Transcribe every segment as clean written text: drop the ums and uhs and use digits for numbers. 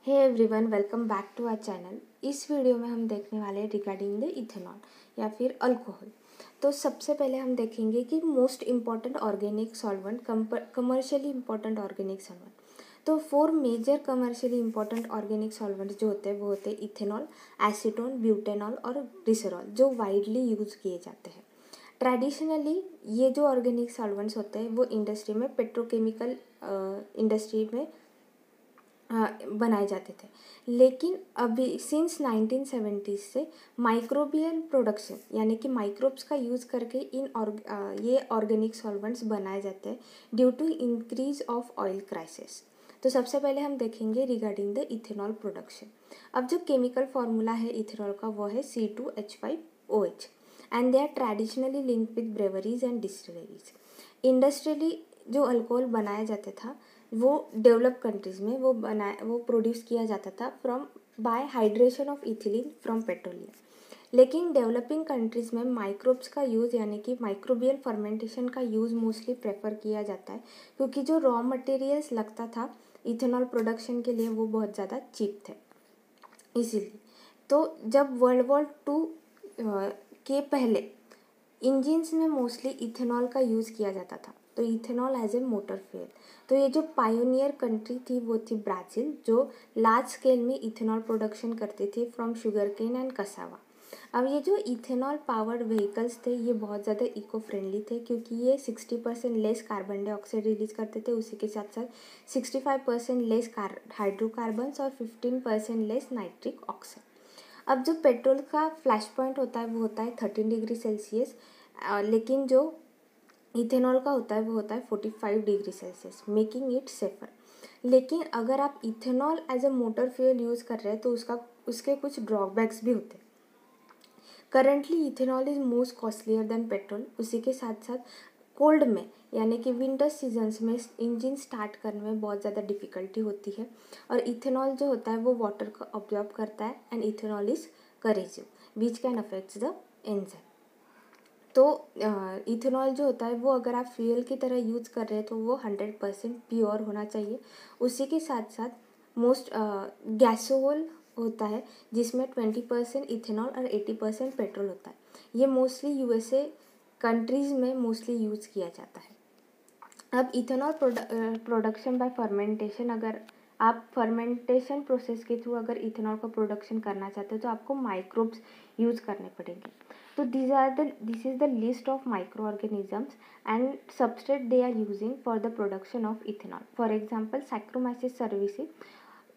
Hey everyone, welcome back to our channel. इस video में हम देखने वाले हैं रिगार्डिंग द इथेनॉल या फिर अल्कोहल। तो सबसे पहले हम देखेंगे कि most important organic solvent, commercially important organic solvent. तो 4 major commercially important organic solvents जो होते हैं वो होते हैं इथेनॉल, एसीटोन, ब्यूटेनॉल और ग्लिसरॉल, जो वाइडली यूज किए जाते हैं। ट्रेडिशनली ये जो ऑर्गेनिक सॉल्वेंट्स होते हैं वो इंडस्ट्री में, पेट्रोकेमिकल इंडस्ट्री में बनाए जाते थे। लेकिन अभी सिंस 1970 से माइक्रोबियल प्रोडक्शन यानी कि माइक्रोब्स का यूज़ करके ये ऑर्गेनिक सॉल्वेंट्स बनाए जाते हैं due to increase of oil crisis. तो सबसे पहले हम देखेंगे रिगार्डिंग द इथेनॉल प्रोडक्शन। अब जो केमिकल फार्मूला है इथेनॉल का वो है C2H5OH and they are traditionally linked with breweries and distilleries. Industrially जो अल्कोहल बनाया जाता था वो डेवलप कंट्रीज़ में वो प्रोड्यूस किया जाता था bye hydration of ethylene from petroleum. लेकिन डेवलपिंग कंट्रीज़ में माइक्रोब्स का यूज़ यानी कि माइक्रोबियल फर्मेंटेशन का यूज़ मोस्टली प्रेफर किया जाता है, क्योंकि जो रॉ मटेरियल्स लगता था इथेनॉल प्रोडक्शन के लिए वो बहुत ज़्यादा चीप थे। इसीलिए तो जब वर्ल्ड वॉर 2 के पहले इंजिन्स में मोस्टली इथेनॉल का यूज़ किया जाता था, तो ethanol as a motor fuel. तो ये जो पायोनियर कंट्री थी वो थी ब्राज़ील, जो लार्ज स्केल में इथेनॉल प्रोडक्शन करते थे from sugarcane and cassava. अब ये जो इथेनॉल पावर्ड व्हीकल्स थे ये बहुत ज़्यादा इको फ्रेंडली थे, क्योंकि ये 60% लेस कार्बन डाइऑक्साइड रिलीज करते थे, उसी के साथ साथ 65% लेस हाइड्रोकार्बन्स और 15% लेस नाइट्रिक ऑक्साइड। अब जो पेट्रोल का फ्लैश पॉइंट होता है वो होता है 13 डिग्री सेल्सियस, लेकिन जो इथेनॉल का होता है वो होता है 45 degree Celsius, making it safer. लेकिन अगर आप ethanol as a motor fuel use कर रहे हैं तो उसके कुछ ड्रॉबैक्स भी होते हैं। Currently ethanol is most costlier then petrol. उसी के साथ साथ कोल्ड में यानी कि विंटर सीजन्स में इंजन स्टार्ट करने में बहुत ज़्यादा डिफ़िकल्टी होती है, और इथेनॉल जो होता है वो वाटर को ऑब्जॉर्ब करता है and ethanol is corrosive which can affects the enzyme. तो इथेनॉल जो होता है वो अगर आप फ्यूल की तरह यूज़ कर रहे हैं तो वो 100% प्योर होना चाहिए। उसी के साथ साथ मोस्ट गैसोहॉल होता है जिसमें 20% इथेनॉल और 80% पेट्रोल होता है। ये मोस्टली यूएसए कंट्रीज़ में मोस्टली यूज़ किया जाता है। अब इथेनॉल प्रोडक्शन बाय फर्मेंटेशन, अगर आप फर्मेंटेशन प्रोसेस के थ्रू अगर इथेनॉल का प्रोडक्शन करना चाहते हो तो आपको माइक्रोब्स यूज़ करने पड़ेंगे। तो this is the list of microorganisms and substrate they are using for the production of ethanol. For example saccharomyces cerevisiae,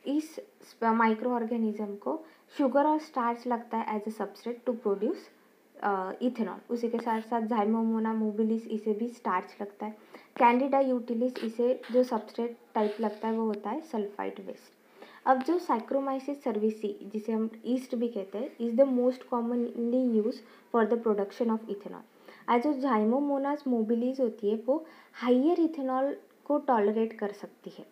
इस माइक्रो ऑर्गेनिज्म को शुगर और स्टार्च लगता है as a substrate to produce ethanol. उसी के साथ साथ जाइमोमोना मोबिलिस, इसे भी स्टार्च लगता है। कैंडिडा यूटिलिस, इसे जो सबस्ट्रेट टाइप लगता है वो होता है सल्फाइड वेस्ट। अब जो साइक्रोमाइसिस सर्विसी, जिसे हम ईस्ट भी कहते हैं, is the most commonly use for the production of ethanol. आज जो जाइमोमोनास मोबिलिस होती है वो हाइयर इथेनॉल को टॉलरेट कर सकती है,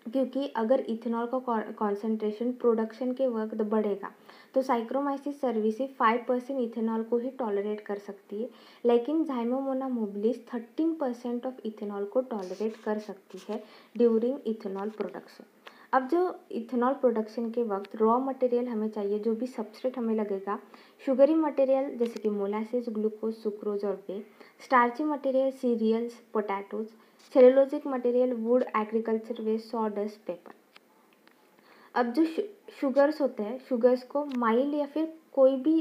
क्योंकि अगर इथेनॉल का कॉन्सेंट्रेशन प्रोडक्शन के वक्त बढ़ेगा तो साइक्रोमाइसिस सर्विसी 5% इथेनॉल को ही टॉलरेट कर सकती है, लेकिन जाइमोमोना मोबिलिस 13% ऑफ इथेनॉल को टॉलरेट कर सकती है ड्यूरिंग इथेनॉल प्रोडक्शन। अब जो इथेनॉल प्रोडक्शन के वक्त रॉ मटेरियल हमें चाहिए, जो भी सबस्ट्रेट हमें लगेगा, शुगरी मटेरियल जैसे कि मोलासिस, ग्लूकोज, सुक्रोज और वे, starchy material cereals, potatoes, cellulosic material wood, agriculture waste, sawdust, paper. अब जो शुगर्स होते हैं, शुगर्स को माइल्ड या फिर कोई भी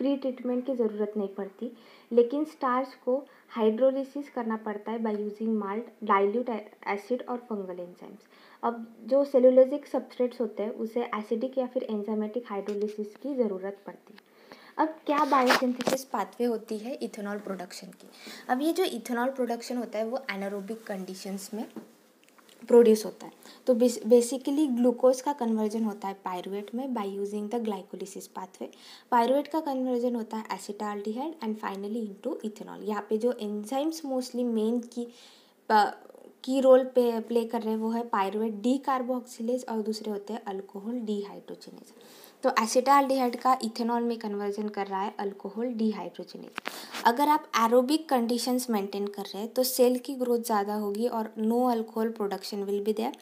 प्री ट्रीटमेंट की ज़रूरत नहीं पड़ती, लेकिन स्टार्च को हाइड्रोलिसिस करना पड़ता है by using malt, dilute acid और फंगल एंजाइम्स। अब जो सेलुलोजिक सबस्ट्रेट्स होते हैं उसे एसिडिक या फिर एंजाइमेटिक हाइड्रोलिसिस की ज़रूरत पड़ती है। अब क्या बायोसिंथेसिस पाथवे होती है इथेनॉल प्रोडक्शन की। अब ये जो इथेनॉल प्रोडक्शन होता है वो एनारोबिक कंडीशंस में प्रोड्यूस होता है। तो बेसिकली ग्लूकोज का कन्वर्जन होता है पायरुवेट में by using the glycolysis pathway. Pyruvate का कन्वर्जन होता है acetaldehyde and finally into ethanol. यहाँ पे जो एंजाइम्स मोस्टली मेन की की रोल प्ले कर रहे हैं वो है पायरुवेट डी कार्बोक्सिलेज और दूसरे होते हैं अल्कोहल डीहाइड्रोजिनेज। तो एसिटाल्डिहाइड का इथेनॉल में कन्वर्जन कर रहा है अल्कोहल डीहाइड्रोजिनेज। अगर आप एरोबिक कंडीशंस मेंटेन कर रहे हैं तो सेल की ग्रोथ ज़्यादा होगी और no alcohol production will be there.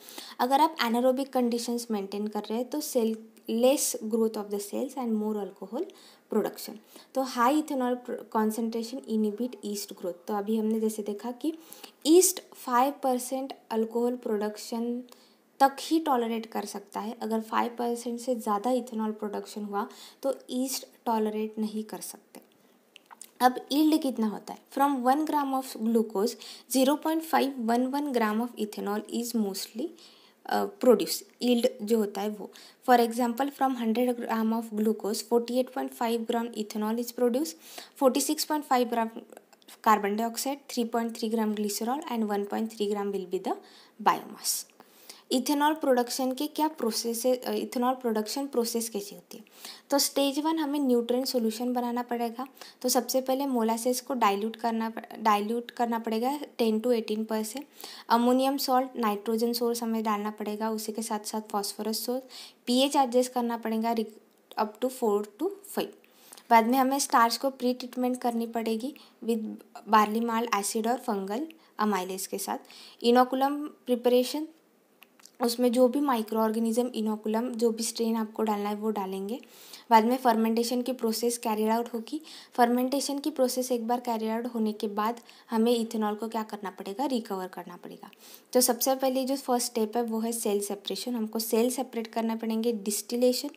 अगर आप एनारोबिक कंडीशंस मेंटेन कर रहे हैं तो cell less growth of the cells and more alcohol production. तो high ethanol concentration inhibit yeast growth. तो अभी हमने जैसे देखा कि ईस्ट 5% अल्कोहल प्रोडक्शन तक ही टॉलरेट कर सकता है। अगर 5% से ज़्यादा इथेनॉल प्रोडक्शन हुआ तो ईस्ट टॉलरेट नहीं कर सकते। अब यील्ड कितना होता है? From 1 gram of glucose 0.511 gram of ethanol is mostly produce. Yield जो होता है वो, for example from 100 gram of glucose 48.5 gram ethanol is produce, 46.5 gram carbon dioxide, 3.3 gram glycerol and 1.3 gram will be the biomass. Ethanol production के क्या process है? Ethanol production process कैसी होती है? तो स्टेज 1 हमें न्यूट्रिएंट सॉल्यूशन बनाना पड़ेगा। तो सबसे पहले मोलासेस को डाइल्यूट करना पड़ेगा 10 to 18%। Ammonium salt, nitrogen source हमें डालना पड़ेगा, उसी के साथ साथ फॉस्फोरस सोर्स। पीएच एडजस्ट करना पड़ेगा अप टू 4 to 5। बाद में हमें स्टार्च को प्री ट्रीटमेंट करनी पड़ेगी विद बार्ली माल्ट एसिड और फंगल अमाइलेज के साथ। इनोकुलम प्रिपरेशन, उसमें जो भी माइक्रो ऑर्गेनिज्म इनोकुलम जो भी स्ट्रेन आपको डालना है वो डालेंगे। बाद में फर्मेंटेशन की प्रोसेस कैरी आउट होगी। फर्मेंटेशन की प्रोसेस एक बार कैरी आउट होने के बाद हमें इथेनॉल को क्या करना पड़ेगा? रिकवर करना पड़ेगा। तो सबसे पहले जो फर्स्ट स्टेप है वो है सेल सेपरेशन। हमको सेल सेपरेट करना पड़ेंगे डिस्टिलेशन,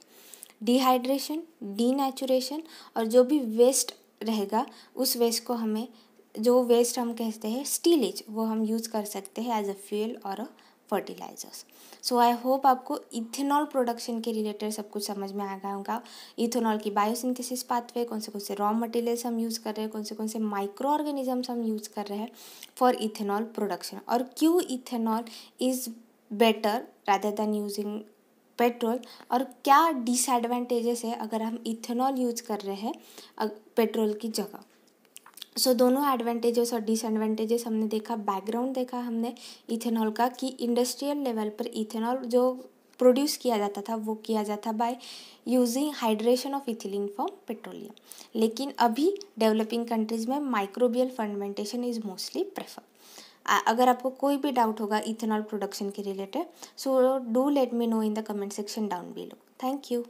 डिहाइड्रेशन, डीनेचुरेशन, और जो भी वेस्ट रहेगा उस वेस्ट को हमें, जो वेस्ट हम कहते हैं स्टीलेज, वो हम यूज़ कर सकते हैं एज अ फ्यूल और अ फर्टिलाइजर्स। सो आई होप आपको इथेनॉल प्रोडक्शन के रिलेटेड सब कुछ समझ में आ गया होगा। इथेनॉल की बायोसिंथेसिस पाथवे, कौन से रॉ मटेरियल्स हम यूज़ कर रहे हैं, कौन से माइक्रो ऑर्गेनिजम्स हम यूज़ कर रहे हैं फॉर इथेनॉल प्रोडक्शन, और क्यों ethanol is better rather than using petrol, और क्या डिसएडवांटेजेस है अगर हम इथेनॉल यूज़ कर रहे हैं पेट्रोल की जगह। सो दोनों एडवांटेजेस और डिसएडवांटेजेस हमने देखा, बैकग्राउंड देखा हमने इथेनॉल का कि इंडस्ट्रियल लेवल पर इथेनॉल जो प्रोड्यूस किया जाता था वो किया जाता by using hydration of ethylene from petroleum. लेकिन अभी डेवलपिंग कंट्रीज़ में microbial fermentation is mostly prefer. अगर आपको कोई भी डाउट होगा इथेनॉल प्रोडक्शन के related, so do let me know in the comment section down below. Thank you.